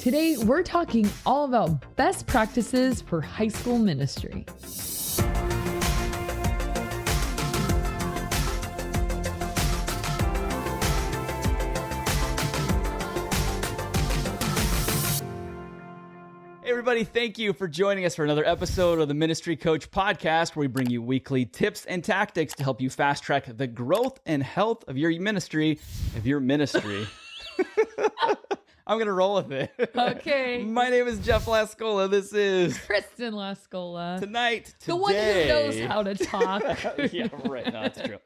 Today, we're talking all about best practices for high school ministry. Hey everybody, thank you for joining us for another episode of the Ministry Coach Podcast, where we bring you weekly tips and tactics to help you fast track the growth and health of your ministry. I'm going to roll with it. Okay. My name is Jeff Lascola. This is Kristen Lascola. Today. The one who knows how to talk. Yeah, right. No, that's true.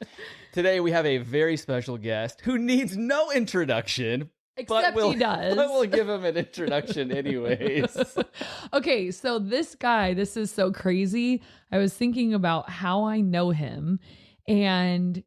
Today we have a very special guest who needs no introduction. Except he does. But we'll give him an introduction anyways. Okay, so this guy, this is so crazy. I was thinking about how I know him. And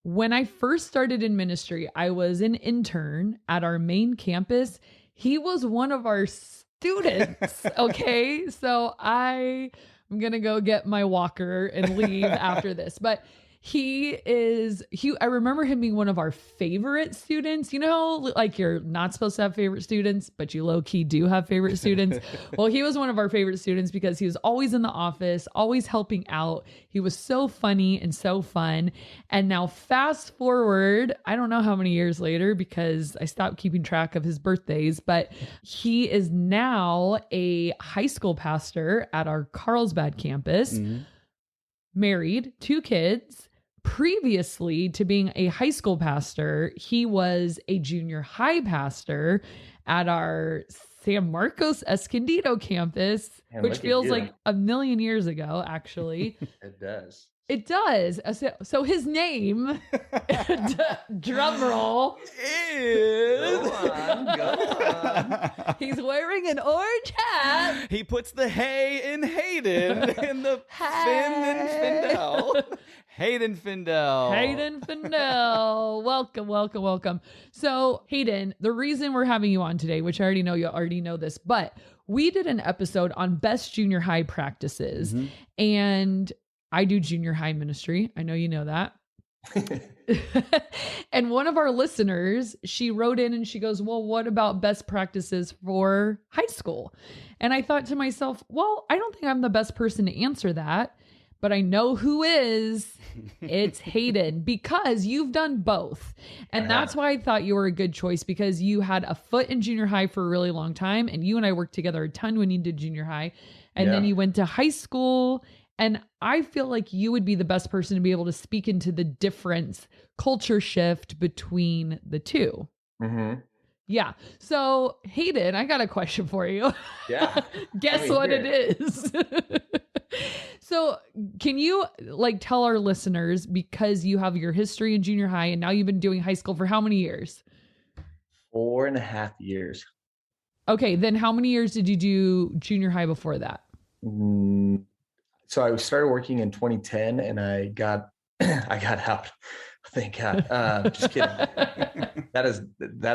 when I first started in ministry, I was an intern at our main campus. He was one of our students. Okay, so I'm going to go get my walker and leave after this. But I remember him being one of our favorite students. You know, like you're not supposed to have favorite students, but you low key do have favorite students. Well, he was one of our favorite students because he was always in the office, always helping out. He was so funny and so fun. And now fast forward, I don't know how many years later because I stopped keeping track of his birthdays, but he is now a high school pastor at our Carlsbad campus. Mm-hmm. Married, 2 kids. Previously to being a high school pastor, he was a junior high pastor at our San Marcos Escondido campus, which feels like a million years ago, actually. It does. It does. So his name, drum roll, is... Go on. He's wearing an orange hat. He puts the hay in Hayden in the Finn and Feindel. Hayden Feindel. Hayden Feindel. Welcome. So Hayden, the reason we're having you on today, which I already know you already know this, but we did an episode on best junior high practices. Mm-hmm. And I do junior high ministry. I know you know that. And one of our listeners, she wrote in and she goes, well, what about best practices for high school? And I thought to myself, well, I don't think I'm the best person to answer that, but I know who is. It's Hayden, because you've done both. And that's why I thought you were a good choice, because you had a foot in junior high for a really long time. And you and I worked together a ton when you did junior high. And then you went to high school. And I feel like you would be the best person to be able to speak into the difference, culture shift between the two. Mm-hmm. Yeah. So Hayden, I got a question for you. Yeah. Guess what it is? So can you tell our listeners, because you have your history in junior high and now you've been doing high school for how many years? 4.5 years. Okay. Then how many years did you do junior high before that? So I started working in 2010 and I got out. Thank God. Just kidding. That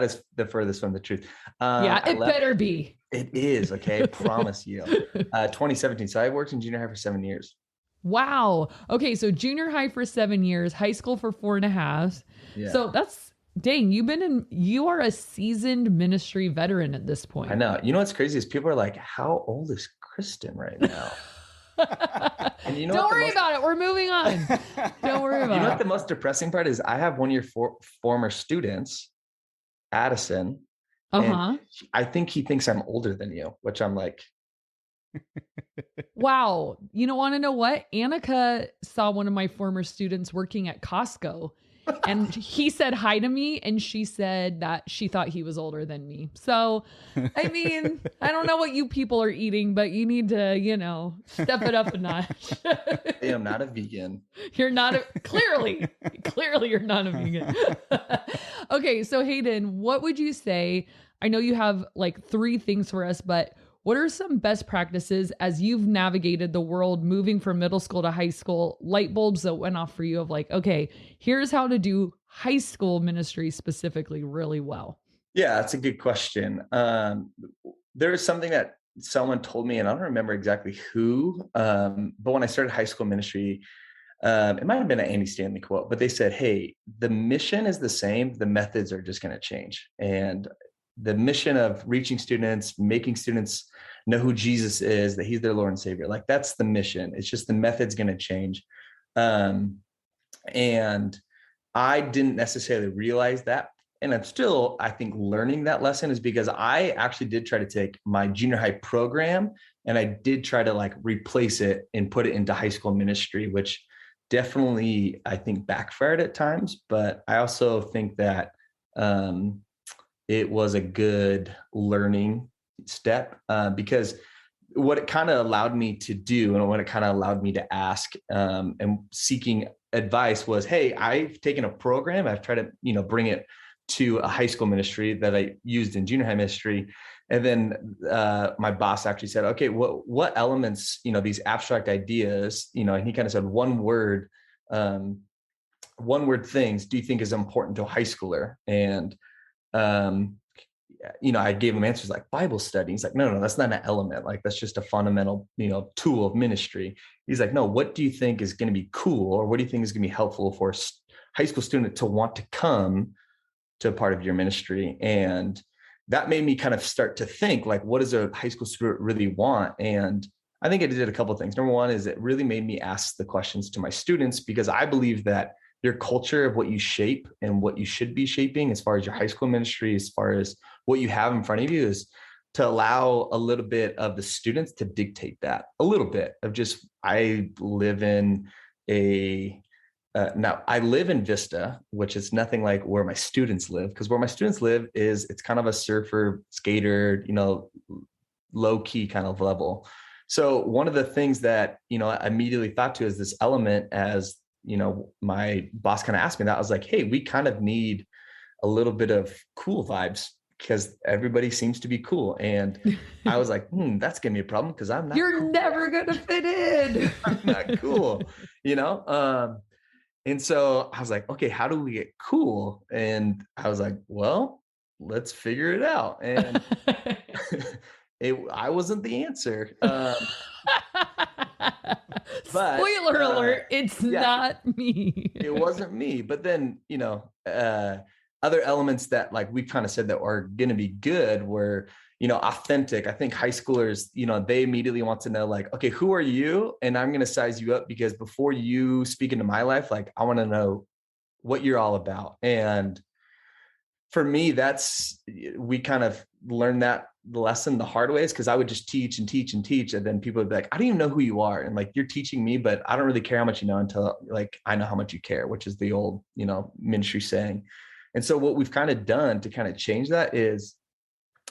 is the furthest from the truth. It better be. It is. Okay. Promise you. 2017. So I worked in junior high for 7 years. Wow. Okay. So junior high for 7 years, high school for 4.5. Yeah. So that's, dang, you are a seasoned ministry veteran at this point. I know. You know, what's crazy is people are like, how old is Kristen right now? And don't worry about it. We're moving on. Don't worry about it. You know what the most depressing part is? I have one of your former students, Addison. And I think he thinks I'm older than you, which I'm like. Wow. You want to know what? Annika saw one of my former students working at Costco. And he said hi to me, and she said that she thought he was older than me. So, I mean, I don't know what you people are eating, but you need to, step it up a notch. I am not a vegan. You're not clearly you're not a vegan. Okay. So Hayden, what would you say? I know you have 3 things for us, but what are some best practices as you've navigated the world moving from middle school to high school, light bulbs that went off for you of okay, here's how to do high school ministry specifically really well? Yeah, that's a good question. There is something that someone told me, and I don't remember exactly who, but when I started high school ministry, it might have been an Andy Stanley quote, but they said, hey, the mission is the same. The methods are just going to change. And the mission of reaching students, making students know who Jesus is, that he's their Lord and Savior. Like that's the mission. It's just the method's going to change. And I didn't necessarily realize that. And I'm still, I think, learning that lesson, is because I actually did try to take my junior high program and I did try to like replace it and put it into high school ministry, which definitely I think backfired at times. But I also think that it was a good learning step, because what it kind of allowed me to do and what it kind of allowed me to ask and seeking advice was, hey, I've taken a program, I've tried to, bring it to a high school ministry that I used in junior high ministry. And then my boss actually said, okay, what elements, these abstract ideas, and he kind of said one word things do you think is important to a high schooler? And I gave him answers like Bible study. He's like, no, that's not an element. Like, that's just a fundamental, tool of ministry. He's like, no, what do you think is going to be cool? Or what do you think is going to be helpful for a high school student to want to come to a part of your ministry? And that made me kind of start to think, like, what does a high school student really want? And I think it did a couple of things. Number one is it really made me ask the questions to my students, because I believe that your culture of what you shape and what you should be shaping as far as your high school ministry, as far as what you have in front of you, is to allow a little bit of the students to dictate that, a little bit of just, I live in now I live in Vista, which is nothing like where my students live, because where my students live it's kind of a surfer, skater, low key kind of level. So one of the things that, I immediately thought to is this element, as my boss kind of asked me that, I was like, hey, we kind of need a little bit of cool vibes, because everybody seems to be cool. And I was like, that's gonna be a problem, because I'm not You're cool. never gonna fit in. I'm not cool, and so I was like, okay, how do we get cool? And I was like, well, let's figure it out. And I wasn't the answer. But, spoiler alert, it's not me. It wasn't me. But then, other elements that, like, we kind of said that are going to be good were, authentic. I think high schoolers, they immediately want to know, like, okay, who are you? And I'm going to size you up, because before you speak into my life, like, I want to know what you're all about. And for me, we kind of learned that lesson the hard way, is because I would just teach and teach and teach. And then people would be like, I don't even know who you are. And like, you're teaching me, but I don't really care how much you know until, like, I know how much you care, which is the old, ministry saying. And so what we've kind of done to kind of change that is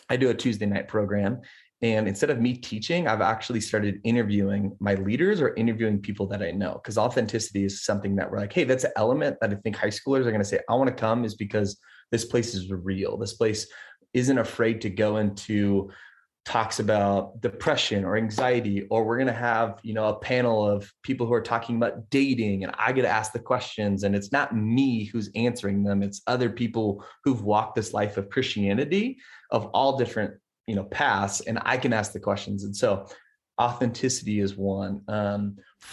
I do a Tuesday night program. And instead of me teaching, I've actually started interviewing my leaders or interviewing people that I know, because authenticity is something that we're like, hey, that's an element that I think high schoolers are going to say, I want to come, is because this place is real. This place isn't afraid to go into talks about depression or anxiety, or we're going to have, a panel of people who are talking about dating, and I get to ask the questions, and it's not me who's answering them. It's other people who've walked this life of Christianity of all different, paths, and I can ask the questions. And so authenticity is one.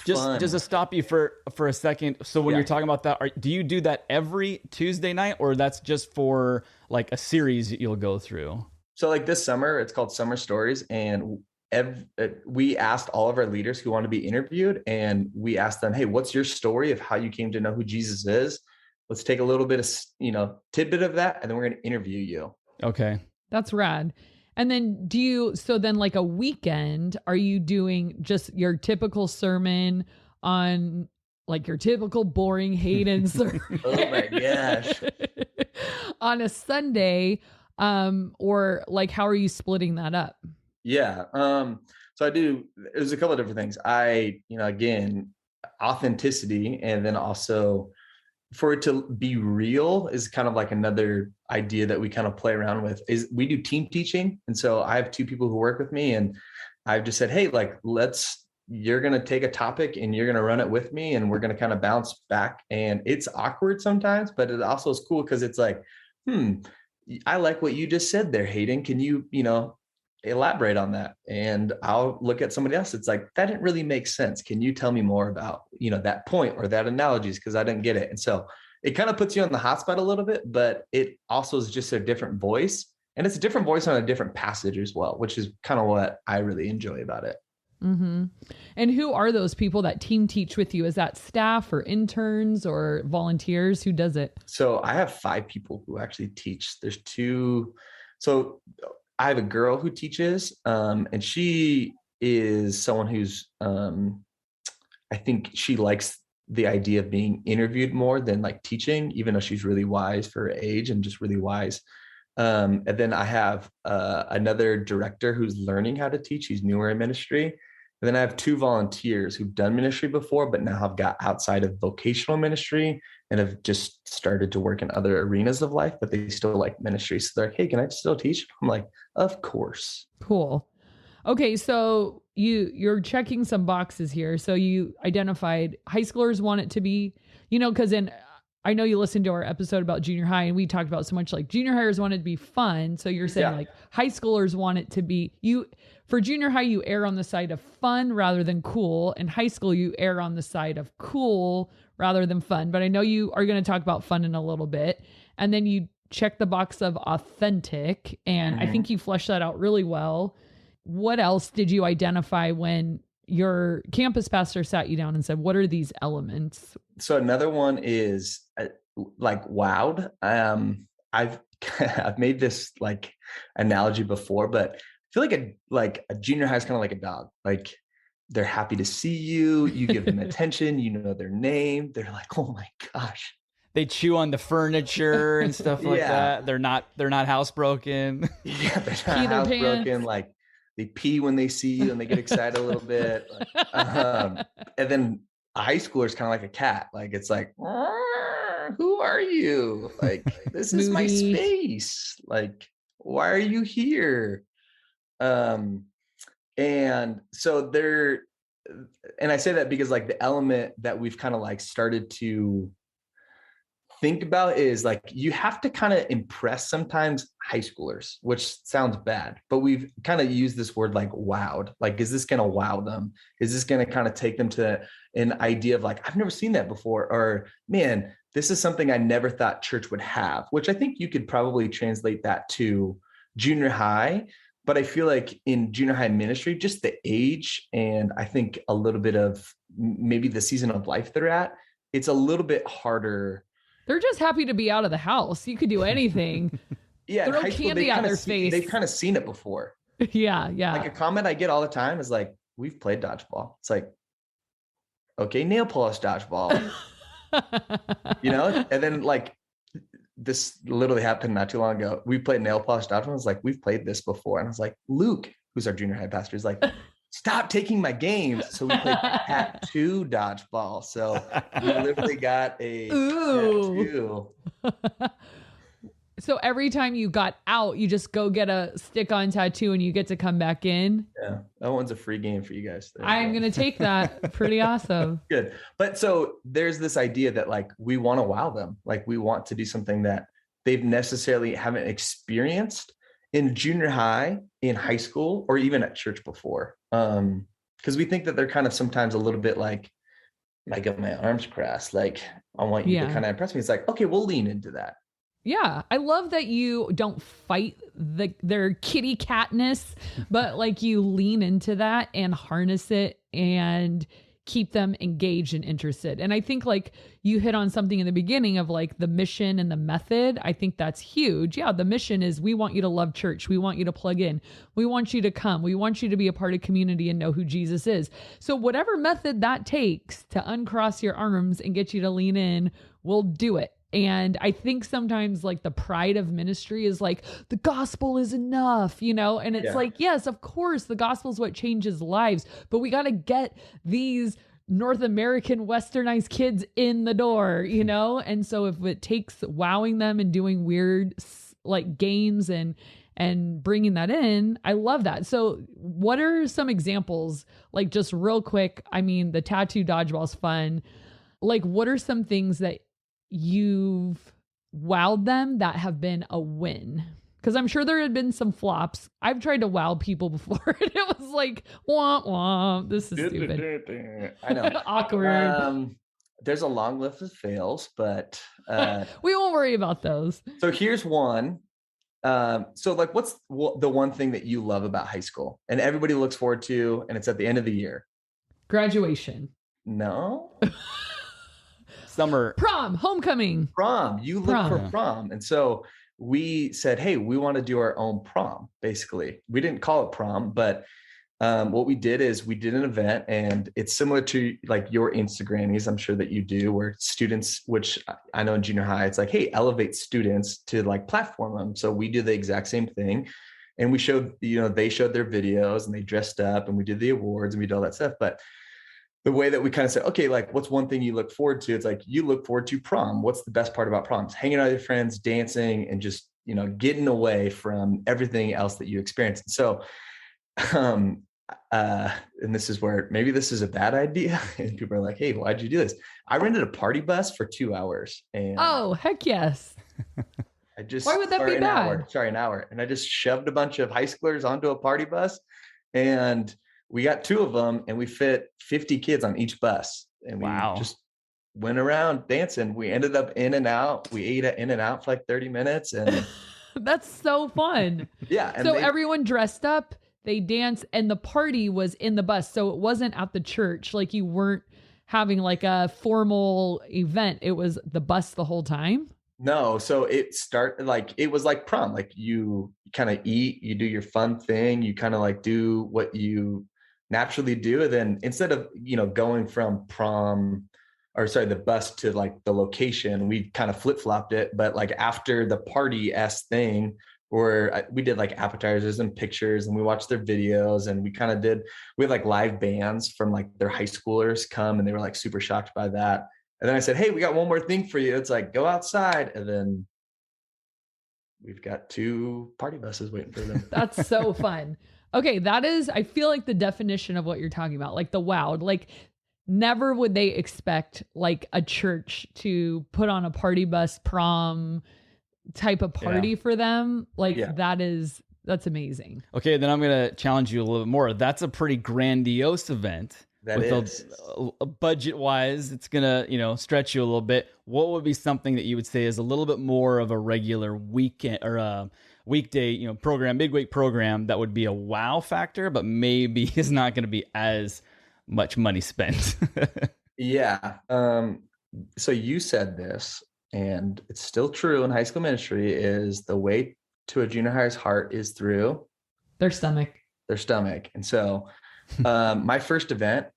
Just to stop you for a second. So when you're talking about that, do you do that every Tuesday night, or that's just for like a series that you'll go through? So like this summer, it's called Summer Stories. And we asked all of our leaders who want to be interviewed, and we asked them, hey, what's your story of how you came to know who Jesus is? Let's take a little bit of, tidbit of that, and then we're going to interview you. Okay. That's rad. And then so then like a weekend, are you doing just your typical sermon on like your typical boring Hayden sermon? Oh my gosh. On a Sunday, or like, how are you splitting that up? Yeah. So there's a couple of different things. Again, authenticity, and then also for it to be real is kind of like another idea that we kind of play around with, is we do team teaching. And so I have two people who work with me, and I've just said, hey, like, you're going to take a topic and you're going to run it with me, and we're going to kind of bounce back. And it's awkward sometimes, but it also is cool, because it's like, I like what you just said there, Hayden. Can you, elaborate on that? And I'll look at somebody else. It's like, that didn't really make sense. Can you tell me more about, that point or that analogies? Because I didn't get it. And so it kind of puts you on the hot spot a little bit, but it also is just a different voice. and it's a different voice on a different passage as well, which is kind of what I really enjoy about it. Mm-hmm. And who are those people that team teach with you? Is that staff or interns or volunteers? Who does it? So I have 5 people who actually teach. There's 2. So I have a girl who teaches, and she is someone who's, I think she likes the idea of being interviewed more than like teaching, even though she's really wise for her age and just really wise. And then I have another director who's learning how to teach. He's newer in ministry. And then I have 2 volunteers who've done ministry before, but now have got outside of vocational ministry and have just started to work in other arenas of life, but they still like ministry. So they're like, hey, can I still teach? I'm like, of course. Cool. Okay, so you're checking some boxes here. So you identified high schoolers want it to be, because I know you listened to our episode about junior high, and we talked about so much like junior hires want it to be fun. So you're saying like high schoolers want it to be for junior high, you err on the side of fun rather than cool. And high school, you err on the side of cool rather than fun. But I know you are going to talk about fun in a little bit. And then you check the box of authentic. And I think you fleshed that out really well. What else did you identify when your campus pastor sat you down and said, what are these elements? So another one is like wowed. I've made this like analogy before, but I feel like a junior high is kind of like a dog. Like they're happy to see you. You give them attention. You know their name. They're like, oh my gosh. They chew on the furniture and stuff like that. They're not housebroken. Yeah, they're not housebroken. Like they pee when they see you and they get excited a little bit. And then a high schooler is kind of like a cat. Like it's like, who are you? Like this is my space. Like why are you here? And so and I say that because like the element that we've kind of like started to think about is like you have to kind of impress sometimes high schoolers, which sounds bad, but we've kind of used this word like wowed. Like, is this going to wow them? Is this going to kind of take them to an idea of like, I've never seen that before, or man, this is something I never thought church would have, which I think you could probably translate that to junior high. But I feel like in junior high ministry, just the age and I think a little bit of maybe the season of life they're at, it's a little bit harder. They're just happy to be out of the house. You could do anything. Yeah. Throw candy at their face. They've kind of seen it before. Yeah. Like a comment I get all the time is like, we've played dodgeball. It's like, okay, nail polish dodgeball, and then like this literally happened not too long ago. We played nail polish dodgeball. It's like, we've played this before. And I was like, Luke, who's our junior high pastor, is like, stop taking my games. So we played tattoo dodgeball. So we literally got a tattoo. So every time you got out, you just go get a stick-on tattoo and you get to come back in. Yeah, that one's a free game for you guys. I'm going to take that. Pretty awesome. Good. But so there's this idea that like, we want to wow them. Like we want to do something that they've necessarily haven't experienced in junior high, in high school, or even at church before. Because we think that they're kind of sometimes a little bit like I got my arms crossed. Like, I want you to kind of impress me. It's like, okay, we'll lean into that. Yeah. I love that you don't fight their kitty catness, but like you lean into that and harness it and keep them engaged and interested. And I think like you hit on something in the beginning of like the mission and the method. I think that's huge. Yeah. The mission is we want you to love church. We want you to plug in. We want you to come. We want you to be a part of community and know who Jesus is. So whatever method that takes to uncross your arms and get you to lean in, we'll do it. And I think sometimes like the pride of ministry is like, the gospel is enough, and it's like, yes, of course, the gospel is what changes lives, but we got to get these North American westernized kids in the door, And so if it takes wowing them and doing weird like games and bringing that in, I love that. So what are some examples, like just real quick? I mean, the tattoo dodgeball is fun. Like, what are some things that you've wowed them that have been a win? Because I'm sure there had been some flops. I've tried to wow people before and it was like, womp womp, this is stupid. I know. Awkward. There's a long list of fails, but we won't worry about those. So here's one. So like, what's the one thing that you love about high school and everybody looks forward to, and it's at the end of the year? Graduation. No. Summer. Prom, homecoming. Prom. You look for prom. And so we said, hey, we want to do our own prom, basically. We didn't call it prom, but what we did is we did an event, and it's similar to like your Instagrammies, I'm sure that you do, where students, which I know in junior high, it's like, hey, elevate students to like platform them. So we do the exact same thing. And we showed, they showed their videos and they dressed up and we did the awards and we did all that stuff. But the way that we kind of said, okay, like what's one thing you look forward to? It's like, you look forward to prom. What's the best part about proms? Hanging out with your friends, dancing, and just, getting away from everything else that you experience. And so, and this is where maybe this is a bad idea. And people are like, hey, why'd you do this? I rented a party bus for 2 hours. And oh, heck yes. I just, why would that be bad? An hour. And I just shoved a bunch of high schoolers onto a party bus, and we got 2 of them, and we fit 50 kids on each bus. And we just went around dancing. We ended up in and out. We ate at In and Out for like 30 minutes. And that's so fun. Yeah. And so everyone dressed up, they danced, and the party was in the bus. So it wasn't at the church. Like you weren't having like a formal event. It was the bus the whole time. No. So it started like, it was like prom. Like you kind of eat, you do your fun thing. You kind of like do what you naturally do. And then instead of, going from the bus to like the location, we kind of flip-flopped it. But like after the party-esque thing, where we did like appetizers and pictures, and we watched their videos, and we had like live bands from like their high schoolers come, and they were like super shocked by that. And then I said, hey, we got one more thing for you. It's like, go outside. And then we've got 2 party buses waiting for them. That's so fun. Okay. That is, I feel like the definition of what you're talking about, like the wow, like never would they expect like a church to put on a party bus prom type of party for them. Like that's amazing. Okay. Then I'm going to challenge you a little bit more. That's a pretty grandiose event. That is a budget wise, it's going to, stretch you a little bit. What would be something that you would say is a little bit more of a regular weekend or a weekday, program, midweek program that would be a wow factor, but maybe is not going to be as much money spent? Yeah. So you said this, and it's still true in high school ministry, is the way to a junior hire's heart is through their stomach. And so my first event,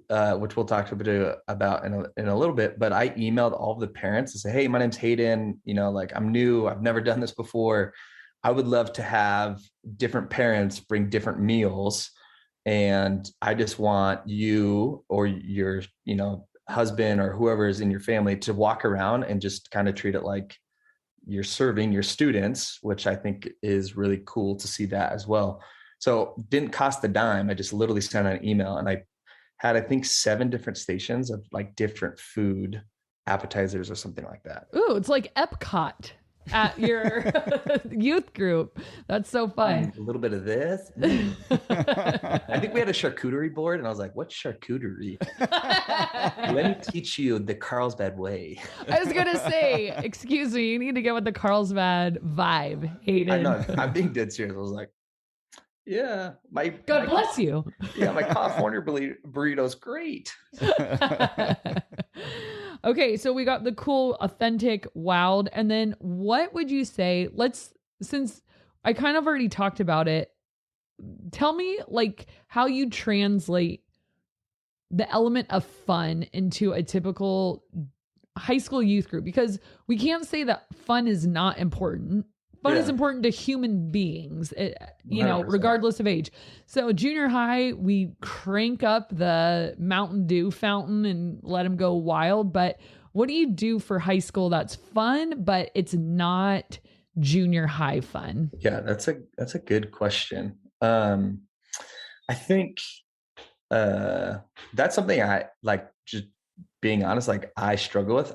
which we'll talk a bit about in a little bit, but I emailed all of the parents and say, hey, my name's Hayden, like I'm new, I've never done this before. I would love to have different parents bring different meals. And I just want you or your, husband or whoever is in your family to walk around and just kind of treat it like you're serving your students, which I think is really cool to see that as well. So didn't cost a dime. I just literally sent an email, and I had, I think, 7 different stations of like different food appetizers or something like that. Ooh, it's like Epcot at your youth group. That's so fun. A little bit of this. I think we had a charcuterie board, and I was like, what's charcuterie? Let me teach you the Carlsbad way. I was going to say, excuse me, you need to get with the Carlsbad vibe, Hayden. I know, I'm being dead serious. I was like, yeah, God bless you. Yeah, my California burrito's great. Okay, so we got the cool, authentic, wild. And then what would you say, since I kind of already talked about it, tell me like how you translate the element of fun into a typical high school youth group, because we can't say that fun is not important. Fun is important to human beings, regardless of age. So junior high, we crank up the Mountain Dew fountain and let them go wild. But what do you do for high school that's fun, but it's not junior high fun? Yeah, that's a good question. I think that's something I like, just being honest, like I struggle with.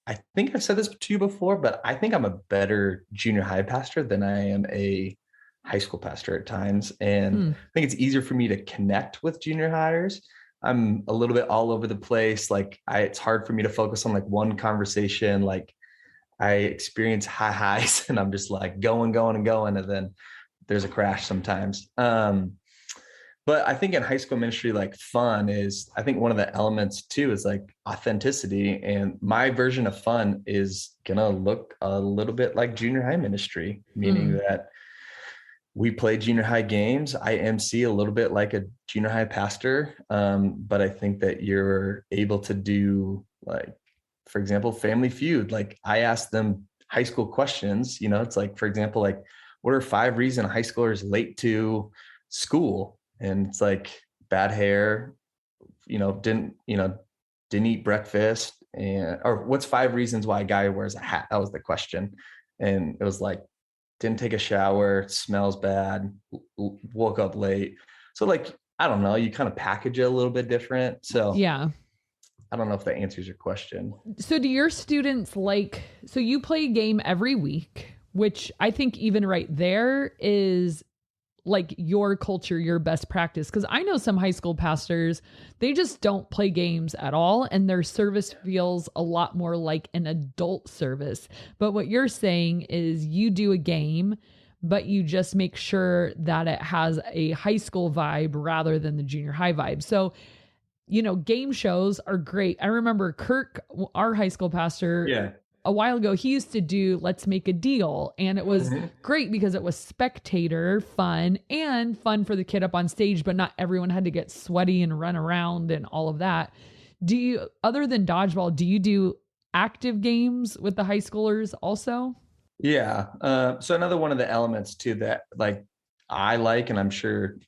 I think I've said this to you before, but I think I'm a better junior high pastor than I am a high school pastor at times. And I think it's easier for me to connect with junior hires. I'm a little bit all over the place. Like it's hard for me to focus on like one conversation. Like I experience high highs and I'm just like going, and then there's a crash sometimes. But I think in high school ministry, like fun is, I think one of the elements too is like authenticity. And my version of fun is gonna look a little bit like junior high ministry, meaning that we play junior high games. I MC a little bit like a junior high pastor. But I think that you're able to do, like, for example, Family Feud. Like I ask them high school questions, you know, it's like, for example, like, what are 5 reasons a high schooler is late to school? And it's like bad hair, didn't eat breakfast, or what's 5 reasons why a guy wears a hat? That was the question. And it was like, didn't take a shower, smells bad, woke up late. So like, I don't know, you kind of package it a little bit different. So yeah. I don't know if that answers your question. So do your students so you play a game every week, which I think even right there is like your culture, your best practice. Cause I know some high school pastors, they just don't play games at all. And their service feels a lot more like an adult service. But what you're saying is you do a game, but you just make sure that it has a high school vibe rather than the junior high vibe. So, game shows are great. I remember Kirk, our high school pastor, a while ago, he used to do Let's Make a Deal. And it was great because it was spectator fun and fun for the kid up on stage, but not everyone had to get sweaty and run around and all of that. Other than dodgeball, do you do active games with the high schoolers also? Yeah. So another one of the elements too that like I like, and I'm sure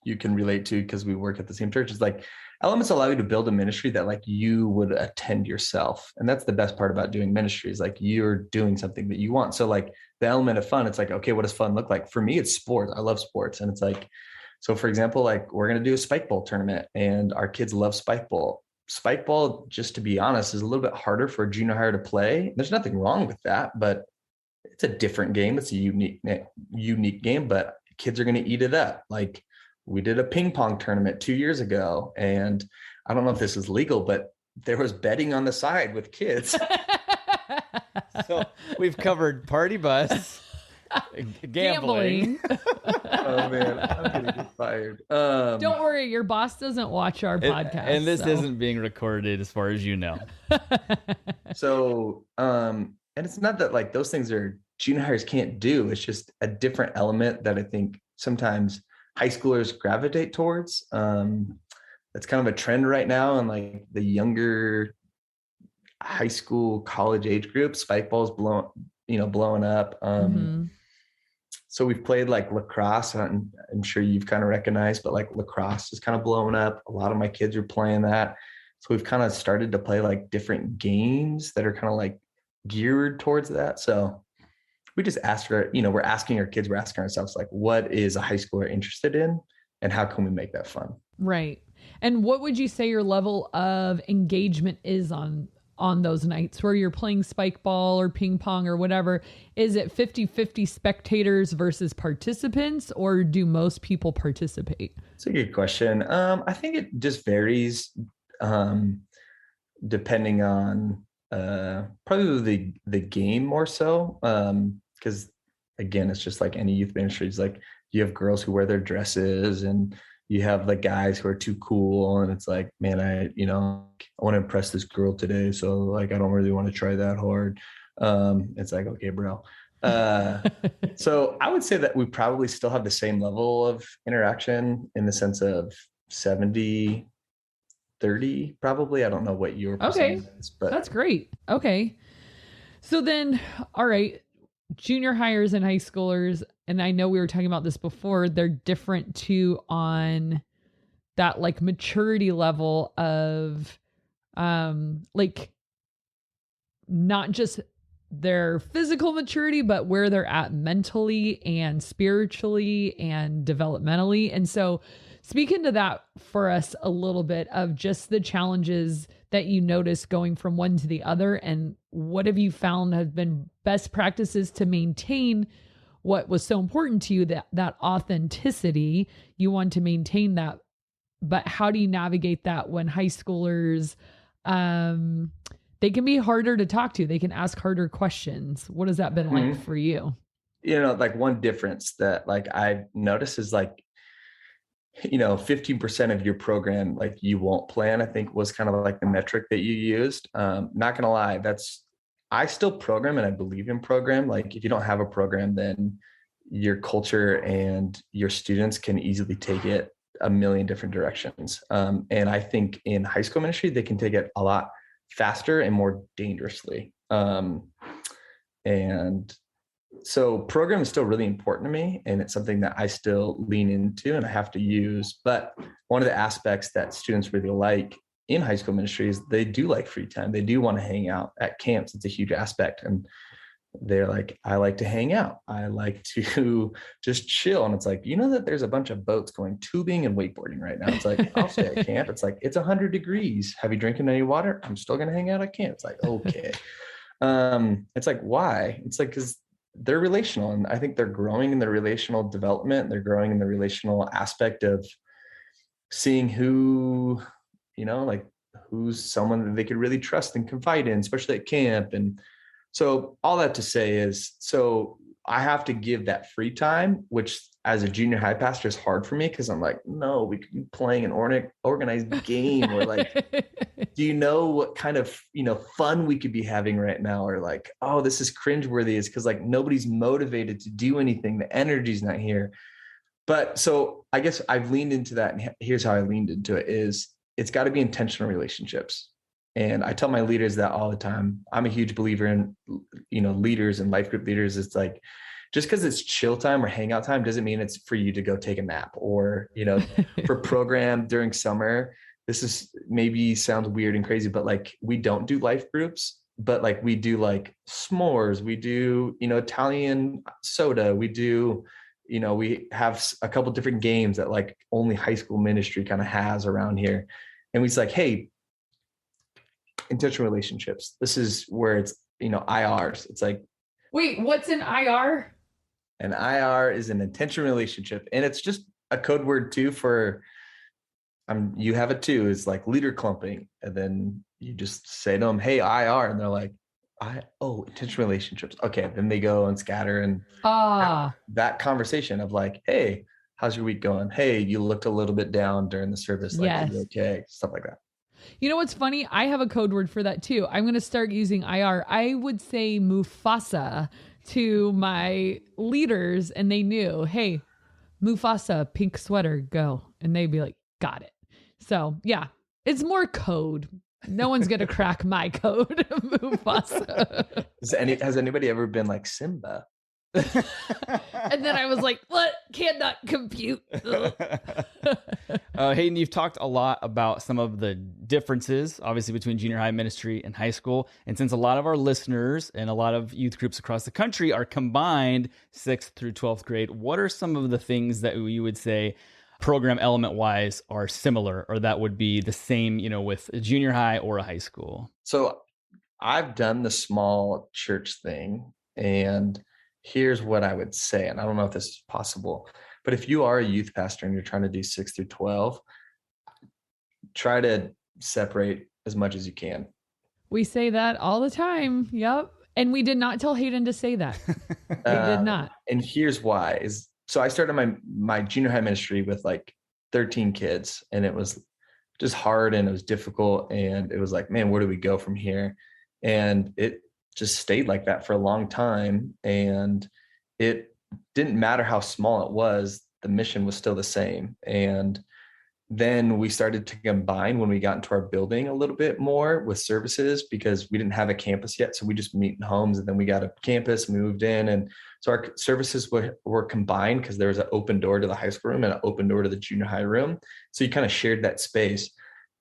you can relate to because we work at the same church, is like elements allow you to build a ministry that like you would attend yourself. And that's the best part about doing ministry, is like you're doing something that you want. So like the element of fun, it's like, okay, what does fun look like? For me, it's sports. I love sports. And it's like, so for example, like we're going to do a spike ball tournament and our kids love spike ball. Spike ball, just to be honest, is a little bit harder for a junior hire to play. There's nothing wrong with that, but it's a different game. It's a unique game, but kids are going to eat it up. Like we did a ping pong tournament 2 years ago, and I don't know if this is legal, but there was betting on the side with kids. So we've covered party bus, gambling. Oh man, I'm gonna get fired. Don't worry, your boss doesn't watch our podcast. And this isn't being recorded as far as you know. So, and it's not that like those things are junior hires can't do. It's just a different element that I think sometimes high schoolers gravitate towards. That's kind of a trend right now. And like the younger high school, college age group, spike balls blowing up. So we've played like lacrosse, and I'm sure you've kind of recognized, but like lacrosse is kind of blowing up. A lot of my kids are playing that. So we've kind of started to play like different games that are kind of like geared towards that. So we just ask we're asking our kids, we're asking ourselves, like, what is a high schooler interested in and how can we make that fun? Right. And what would you say your level of engagement is on those nights where you're playing spike ball or ping pong or whatever? Is it 50-50 spectators versus participants, or do most people participate? It's a good question. I think it just varies depending on probably the game more so. Because again, it's just like any youth ministry. It's like you have girls who wear their dresses and you have the guys who are too cool. And it's like, man, I want to impress this girl today. So like, I don't really want to try that hard. It's like, okay, bro. So I would say that we probably still have the same level of interaction in the sense of 70-30, probably. I don't know what your percentage is, but that's great. Okay. So then, all right, junior hires and high schoolers, and I know we were talking about this before, they're different too on that like maturity level of like not just their physical maturity, but where they're at mentally and spiritually and developmentally. And so speak into that for us a little bit of just the challenges that you notice going from one to the other, and what have you found have been best practices to maintain what was so important to you, that authenticity. You want to maintain that, but how do you navigate that when high schoolers, they they can be harder to talk to. They can ask harder questions. What has that been like for you? Like one difference that like I've noticed is like, 15% of your program, like you won't plan, I think was kind of like the metric that you used. Not gonna lie, I still program and I believe in program. Like if you don't have a program, then your culture and your students can easily take it a million different directions. And I think in high school ministry, they can take it a lot faster and more dangerously. And so program is still really important to me, and it's something that I still lean into and I have to use. But one of the aspects that students really like in high school ministry is they do like free time. They do want to hang out at camps. It's a huge aspect. And they're like, I like to hang out. I like to just chill. And it's like, that there's a bunch of boats going tubing and wakeboarding right now. It's like, I'll stay at camp. It's like, it's 100 degrees. Have you drinking any water? I'm still going to hang out at camp. It's like, okay. It's like, why? It's like, because they're relational, and I think they're growing in their relational development. They're growing in the relational aspect of seeing who, like who's someone that they could really trust and confide in, especially at camp. And so all that to say is, so I have to give that free time, which as a junior high pastor is hard for me, because I'm like, no, we could be playing an organized game, or like, do you know what kind of, fun we could be having right now? Or like, oh, this is cringeworthy. It's because like nobody's motivated to do anything. The energy's not here. But so I guess I've leaned into that. And here's how I leaned into it is it's got to be intentional relationships. And I tell my leaders that all the time. I'm a huge believer in, leaders and life group leaders. It's like, just because it's chill time or hangout time doesn't mean it's for you to go take a nap, or, for program during summer. This is maybe sounds weird and crazy, but like we don't do life groups, but like we do like s'mores, we do, Italian soda, we do, we have a couple different games that like only high school ministry kind of has around here. And we like, hey, intentional relationships. This is where it's, IRs. It's like, wait, what's an IR? An IR is an intentional relationship. And it's just a code word too for, you have it too. It's like leader clumping. And then you just say to them, hey, IR. And they're like, intentional relationships. Okay. Then they go and scatter and that conversation of like, hey, how's your week going? Hey, you looked a little bit down during the service. Like, yes. Okay. Stuff like that. You know what's funny? I have a code word for that too. I'm going to start using IR. I would say Mufasa to my leaders, and they knew, hey, Mufasa, pink sweater, go. And they'd be like, got it. So yeah, it's more code. No one's going to crack my code, Mufasa. Has anybody ever been like Simba? And then I was like, what? Cannot compute. Hayden, you've talked a lot about some of the differences, obviously, between junior high ministry and high school. And since a lot of our listeners and a lot of youth groups across the country are combined 6th through 12th grade, what are some of the things that you would say program element wise are similar, or that would be the same, with a junior high or a high school? So I've done the small church thing, and here's what I would say, and I don't know if this is possible, but if you are a youth pastor and you're trying to do 6 through 12, try to separate as much as you can. We say that all the time. Yep. And we did not tell Hayden to say that. We did not. And here's why is, so I started my junior high ministry with like 13 kids, and it was just hard and it was difficult. And it was like, man, where do we go from here? And it just stayed like that for a long time. And it didn't matter how small it was, the mission was still the same. And then we started to combine when we got into our building a little bit more with services, because we didn't have a campus yet. So we just meet in homes, and then we got a campus, moved in. And so our services were combined because there was an open door to the high school room and an open door to the junior high room. So you kind of shared that space,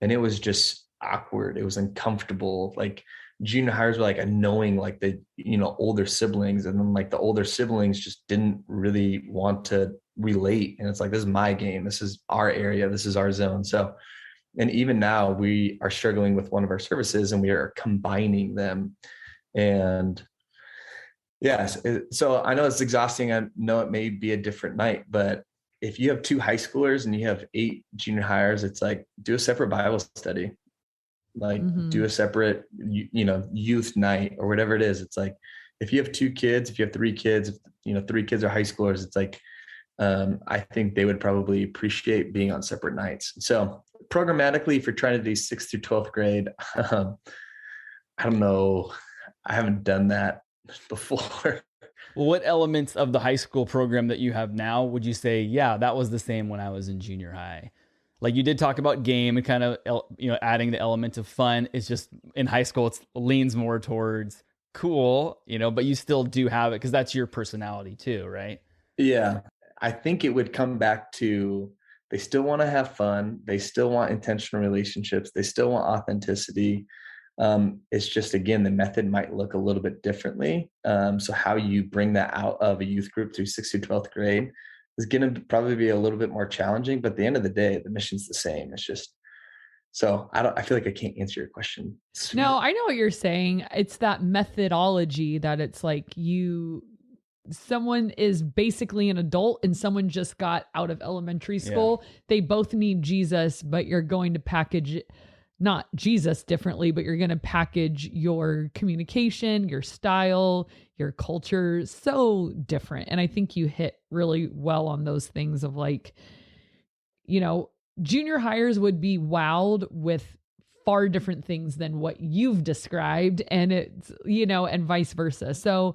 and it was just awkward. It was uncomfortable. Like junior hires were like annoying, like the, older siblings. And then like the older siblings just didn't really want to relate. And it's like, this is my game. This is our area. This is our zone. So, and even now we are struggling with one of our services, and we are combining them. And yes, so I know it's exhausting. I know it may be a different night, but if you have 2 high schoolers and you have 8 junior hires, it's like, do a separate Bible study. like Mhm. do a separate, youth night or whatever it is. It's like, if you have 2 kids, if you have 3 kids, if 3 kids are high schoolers, it's like, I think they would probably appreciate being on separate nights. So programmatically, if you're trying to do 6th through 12th grade, I don't know. I haven't done that before. Well, what elements of the high school program that you have now would you say, yeah, that was the same when I was in junior high? Like, you did talk about game and kind of, adding the element of fun. It's just in high school, it leans more towards cool, but you still do have it because that's your personality too, right? Yeah. I think it would come back to, they still want to have fun. They still want intentional relationships. They still want authenticity. It's just, again, the method might look a little bit differently. So how you bring that out of a youth group through 6th through 12th grade is going to probably be a little bit more challenging, but at the end of the day, the mission's the same. It's just, so I feel like I can't answer your question. No, I know what you're saying. It's that methodology that it's like someone is basically an adult and someone just got out of elementary school. Yeah. They both need Jesus, but you're going to package not Jesus differently, but you're going to package your communication, your style, your culture so different. And I think you hit really well on those things of like, junior hires would be wowed with far different things than what you've described. And it's, and vice versa. So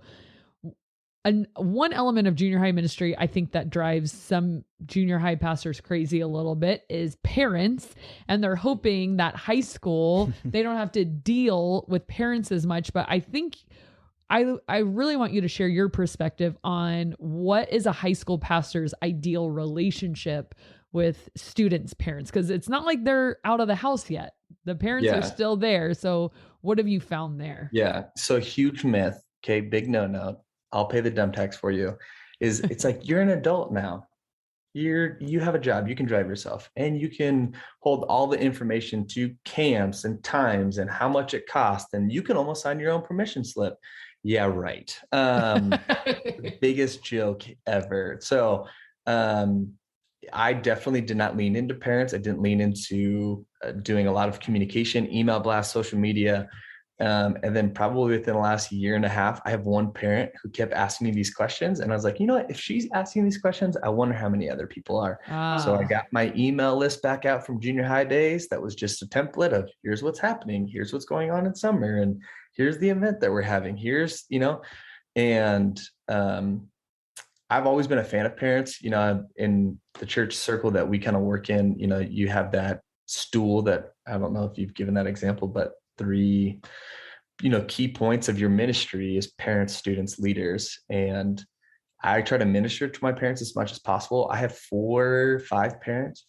one element of junior high ministry, I think that drives some junior high pastors crazy a little bit is parents. And they're hoping that high school, they don't have to deal with parents as much. But I think I really want you to share your perspective on what is a high school pastor's ideal relationship with students' parents, because it's not like they're out of the house yet. The parents are still there. So what have you found there? Yeah. So huge myth. Okay. Big no. I'll pay the dump tax for you. It's like, you're an adult now. You have a job, you can drive yourself, and you can hold all the information to camps and times and how much it costs, and you can almost sign your own permission slip. Yeah, right. Biggest joke ever. So I definitely did not lean into parents. I didn't lean into doing a lot of communication, email blasts, social media. And then probably within the last year and a half, I have one parent who kept asking me these questions. And I was like, what, if she's asking these questions, I wonder how many other people are. So I got my email list back out from junior high days. That was just a template of, here's what's happening. Here's what's going on in summer. And here's the event that we're having. Here's, and I've always been a fan of parents, in the church circle that we kind of work in, you have that stool that, I don't know if you've given that example, but 3, key points of your ministry is parents, students, leaders. And I try to minister to my parents as much as possible. I have 4 parents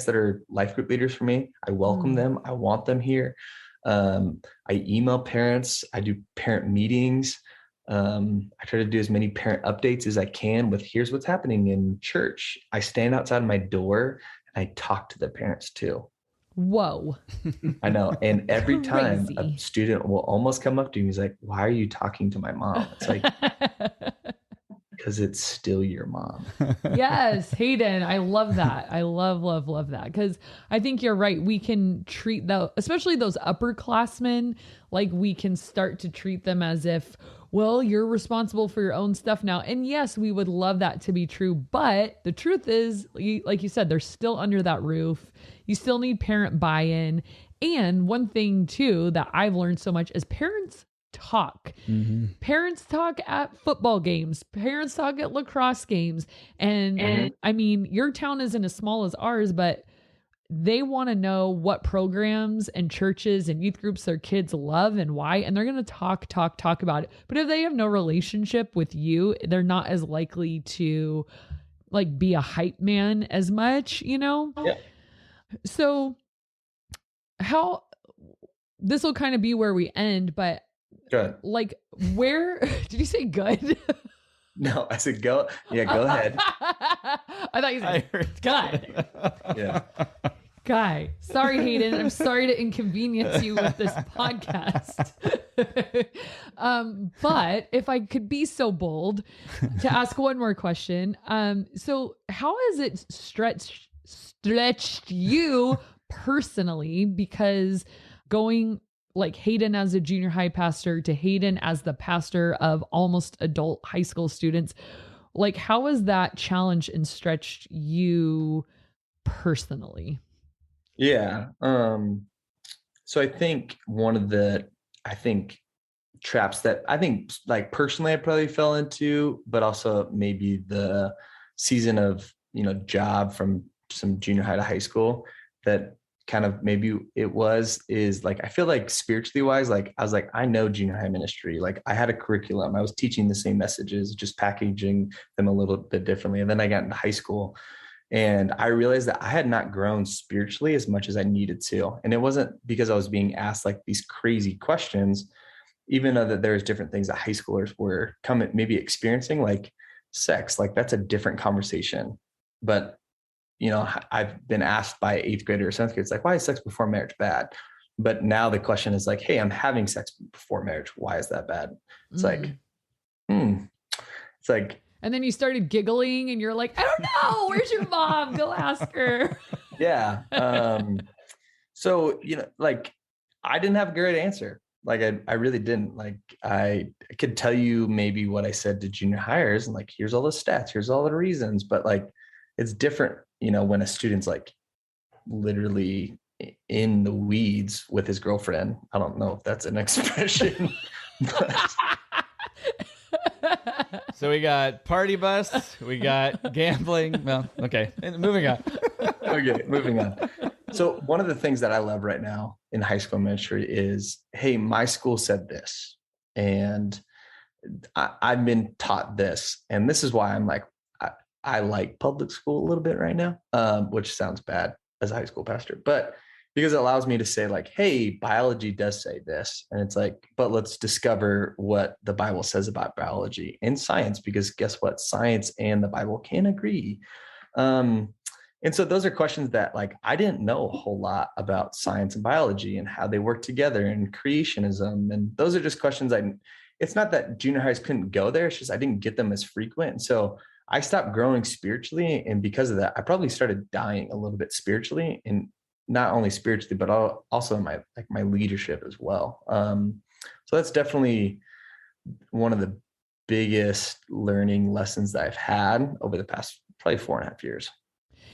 that are life group leaders for me. I welcome them. I want them here. I email parents. I do parent meetings. I try to do as many parent updates as I can with, here's what's happening in church. I stand outside my door and I talk to the parents too. Whoa. I know. And every time a student will almost come up to me, he's like, why are you talking to my mom? It's like, because it's still your mom. Yes, Hayden. I love that. I love that. Because I think you're right. We can treat especially those upperclassmen, like we can start to treat them as if, well, you're responsible for your own stuff now. And yes, we would love that to be true. But the truth is, like you said, they're still under that roof. You still need parent buy-in. And one thing too, that I've learned so much is parents talk. Mm-hmm. Parents talk at football games. Parents talk at lacrosse games. And I mean, your town isn't as small as ours, but they want to know what programs and churches and youth groups their kids love and why. And they're going to talk about it. But if they have no relationship with you, they're not as likely to like be a hype man as much, Yeah. So this will kind of be where we end, but good. Like, where did you say good? No, I said go. Yeah, go ahead. I thought you said good. Yeah. Guy, sorry, Hayden. I'm sorry to inconvenience you with this podcast. But if I could be so bold to ask one more question. So how has it stretched you personally? Because going like Hayden as a junior high pastor to Hayden as the pastor of almost adult high school students. Like, how has that challenged and stretched you personally? Yeah. So I think one of the, traps that I think like personally I probably fell into, but also maybe the season of, job from some junior high to high school that kind of maybe is like, I feel like spiritually wise, like I was like, I know junior high ministry, like I had a curriculum, I was teaching the same messages, just packaging them a little bit differently. And then I got into high school and I realized that I had not grown spiritually as much as I needed to. And it wasn't because I was being asked like these crazy questions, even though that there's different things that high schoolers were maybe experiencing, like sex, like that's a different conversation. But, I've been asked by 8th graders or 7th graders, like, why is sex before marriage bad? But now the question is like, hey, I'm having sex before marriage. Why is that bad? It's like, it's like, and then you started giggling and you're like, I don't know. Where's your mom? Go ask her. Yeah. So, like I didn't have a great answer. Like I really didn't. Like I could tell you maybe what I said to junior hires and like, here's all the stats, here's all the reasons, but like, it's different, when a student's like literally in the weeds with his girlfriend. I don't know if that's an expression. But... So we got party bus, we got gambling. Well, okay, moving on. Okay, moving on. So one of the things that I love right now in high school ministry is, hey, my school said this, and I've been taught this, and this is why I'm like, I like public school a little bit right now, which sounds bad as a high school pastor, but because it allows me to say like, hey, biology does say this. And it's like, but let's discover what the Bible says about biology and science, because guess what? Science and the Bible can agree. And so those are questions that like, I didn't know a whole lot about science and biology and how they work together and creationism. And those are just questions it's not that junior highs couldn't go there. It's just, I didn't get them as frequent. And so I stopped growing spiritually. And because of that, I probably started dying a little bit spiritually, and not only spiritually, but also in my leadership as well. So that's definitely one of the biggest learning lessons that I've had over the past probably 4.5 years.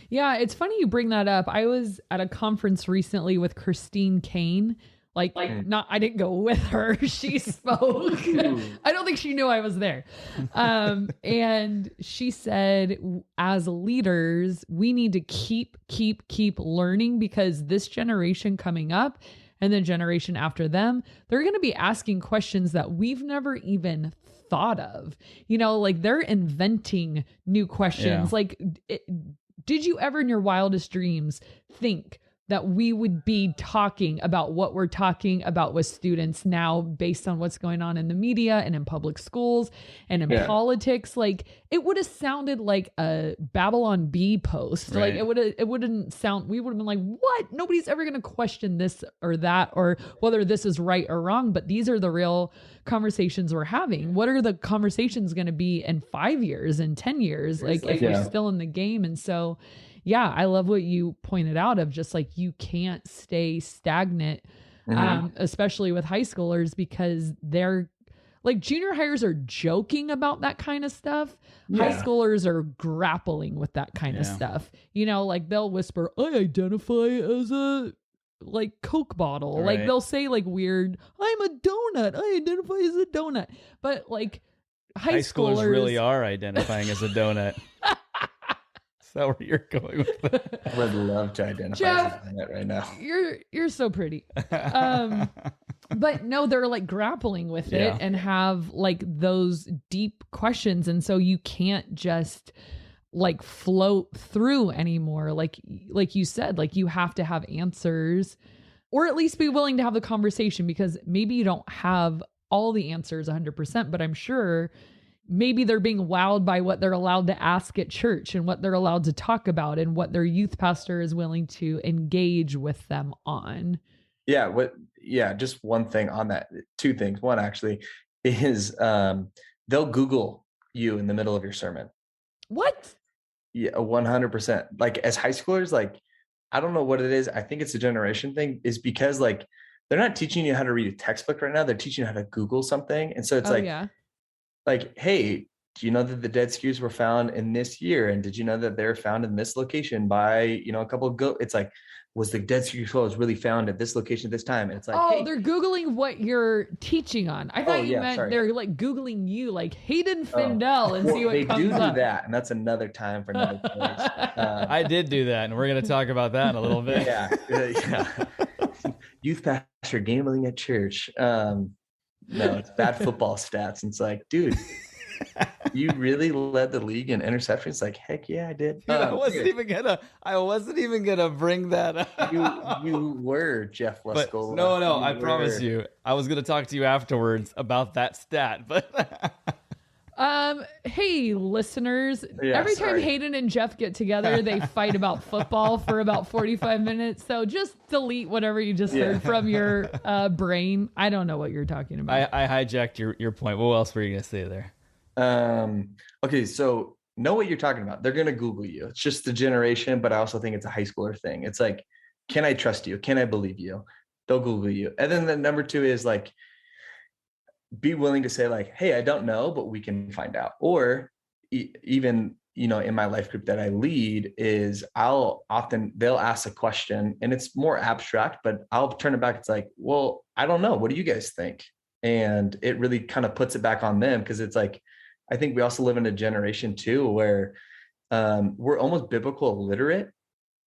Yeah, it's funny you bring that up. I was at a conference recently with Christine Kane. I didn't go with her. She spoke. I don't think she knew I was there. And she said, as leaders, we need to keep learning, because this generation coming up and the generation after them, they're going to be asking questions that we've never even thought of. Like they're inventing new questions. Yeah. Did you ever in your wildest dreams think that we would be talking about what we're talking about with students now based on what's going on in the media and in public schools and in politics? Like it would have sounded like a Babylon Bee post. Right. Like it wouldn't sound, we would have been like, what? Nobody's ever going to question this or that, or whether this is right or wrong, but these are the real conversations we're having. What are the conversations going to be in 5 years and 10 years? Like if you're still in the game. And so, yeah, I love what you pointed out of just like, you can't stay stagnant, especially with high schoolers, because they're like, junior hires are joking about that kind of stuff. Yeah. High schoolers are grappling with that kind of stuff. Like they'll whisper, I identify as a like Coke bottle. Right. Like they'll say like weird, I'm a donut. I identify as a donut. But like high schoolers really are identifying as a donut. Is that where you're going with that? I would love to identify as a donut right now. You're so pretty. But no, they're like grappling with it and have like those deep questions. And so you can't just like float through anymore. Like you said, like you have to have answers, or at least be willing to have the conversation, because maybe you don't have all the answers 100%, but I'm sure maybe they're being wowed by what they're allowed to ask at church and what they're allowed to talk about and what their youth pastor is willing to engage with them on. Yeah. Just one thing on that. 2 things. One actually is they'll Google you in the middle of your sermon. What? Yeah, 100%. Like as high schoolers, like, I don't know what it is. I think it's a generation thing, is because like they're not teaching you how to read a textbook right now. They're teaching you how to Google something. And so it's Oh, yeah. like, hey, do you know that the Dead Sea were found in this year? And did you know that they're found in this location by, a couple of it's like, was the Dead Sea Scrolls really found at this location at this time? And it's like, Oh, hey, they're Googling what you're teaching on. I thought you meant sorry. they're like Googling you, like Hayden Feindel, and see what they comes up. do that. And that's another time for another place. I did do that, and we're going to talk about that in a little bit. Yeah. Youth pastor gambling at church. No, it's bad football stats. And it's like, dude, you really led the league in interceptions? It's like, heck yeah, I did. Dude, I wasn't even gonna bring that up. You were Jeff Lesko. No, I promise you. I was gonna talk to you afterwards about that stat, but hey listeners, Yeah, every time sorry. Hayden and Jeff get together, they fight about football for about 45 minutes. So just delete whatever you just heard from your brain. I don't know what you're talking about. I hijacked your point. What else were you gonna say there? Okay, so know what you're talking about. They're going to Google you. It's just the generation, but I also think it's a high schooler thing. It's like, can I trust you? Can I believe you? They'll Google you. And then the number 2 is like, be willing to say like, hey, I don't know, but we can find out. Or even, in my life group that I lead is they'll ask a question and it's more abstract, but I'll turn it back. It's like, well, I don't know. What do you guys think? And it really kind of puts it back on them. Cause it's like, I think we also live in a generation too, where we're almost biblical illiterate.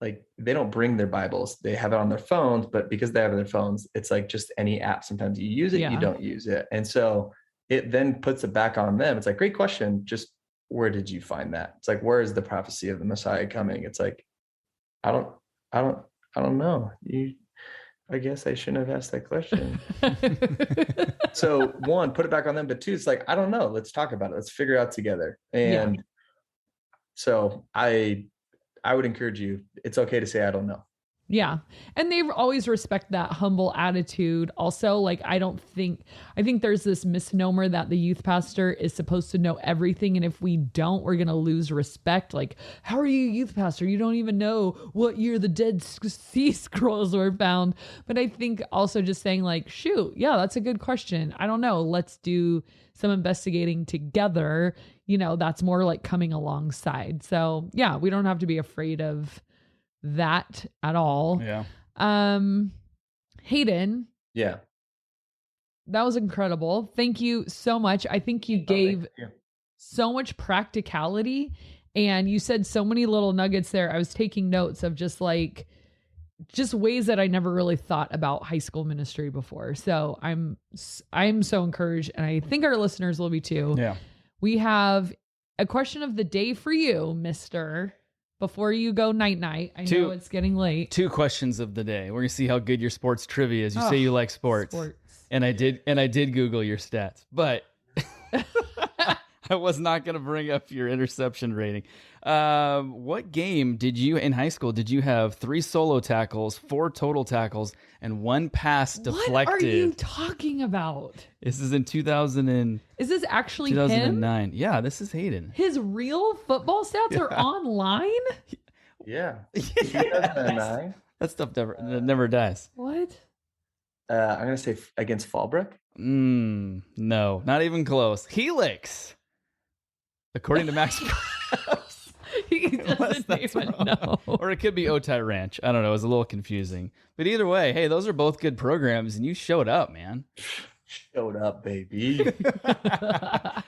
Like they don't bring their Bibles, they have it on their phones, but because they have their phones, it's like just any app. Sometimes you use it, you don't use it. And so it then puts it back on them. It's like, great question. Just where did you find that? It's like, where is the prophecy of the Messiah coming? It's like, I don't know. I guess I shouldn't have asked that question. So 1, put it back on them. But 2, it's like, I don't know. Let's talk about it. Let's figure it out together. And so I would encourage you. It's okay to say, I don't know. Yeah. And they always respect that humble attitude. Also, like, I think there's this misnomer that the youth pastor is supposed to know everything. And if we don't, we're going to lose respect. Like, how are you youth pastor? You don't even know what year the Dead Sea Scrolls were found. But I think also just saying like, shoot, yeah, that's a good question. I don't know. Let's do some investigating together. That's more like coming alongside. So yeah, we don't have to be afraid of that at all. Yeah. Hayden. Yeah. That was incredible. Thank you so much. I think you gave so much practicality and you said so many little nuggets there. I was taking notes of just ways that I never really thought about high school ministry before. So I'm so encouraged and I think our listeners will be too. Yeah. We have a question of the day for you, Mr. Before you go night-night. I know it's getting late. 2 questions of the day. We're going to see how good your sports trivia is. You say you like sports. And I did Google your stats, but I was not going to bring up your interception rating. What game in high school did you have 3 solo tackles, 4 total tackles, and 1 pass deflected? What are you talking about? This is in Is this actually 2009. him? Yeah, this is Hayden. His real football stats are online? Yeah. 2009. That stuff never dies. What? I'm going to say against Fallbrook. No, not even close. Helix. According to Max He doesn't even know. Or it could be Otay Ranch. I don't know. It was a little confusing. But either way, hey, those are both good programs, and you showed up, man. Showed up, baby.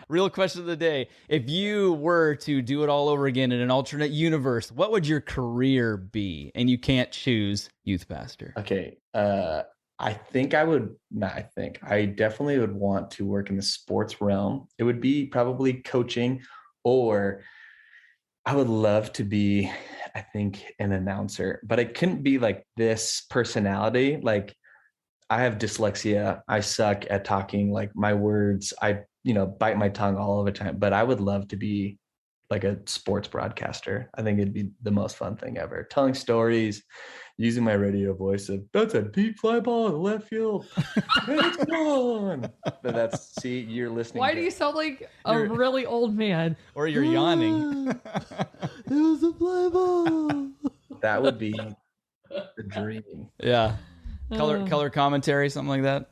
Real question of the day. If you were to do it all over again in an alternate universe, what would your career be? And you can't choose youth pastor. Okay. I definitely would want to work in the sports realm. It would be probably coaching, or I would love to be, I think, an announcer, but it couldn't be like this personality. Like I have dyslexia. I suck at talking, like my words, I bite my tongue all the time, but I would love to be like a sports broadcaster. I think it'd be the most fun thing ever. Telling stories, using my radio voice of, that's a deep fly ball in the left field. It's gone. But you're listening. Why do you sound like a really old man? Or you're yawning. It was a fly ball. That would be the dream. Yeah. color commentary, something like that.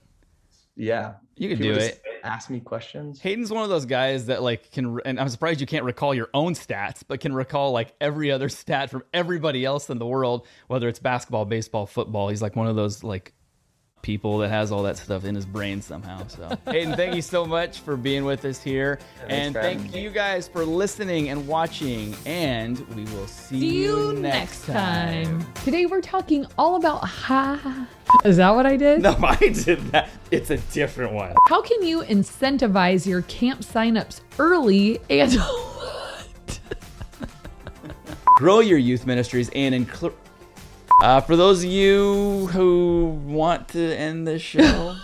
Yeah. You could People do just it. Ask me questions. Hayden's one of those guys that like can, and I'm surprised you can't recall your own stats, but can recall like every other stat from everybody else in the world, whether it's basketball, baseball, football. He's like one of those like people that has all that stuff in his brain somehow. So Hayden, thank you so much for being with us here. And thank you guys for listening and watching, and we will see you next time. Today we're talking all about is that what I did? No, I did that. It's a different one. How can you incentivize your camp signups early and grow your youth ministries and include. For those of you who want to end this show,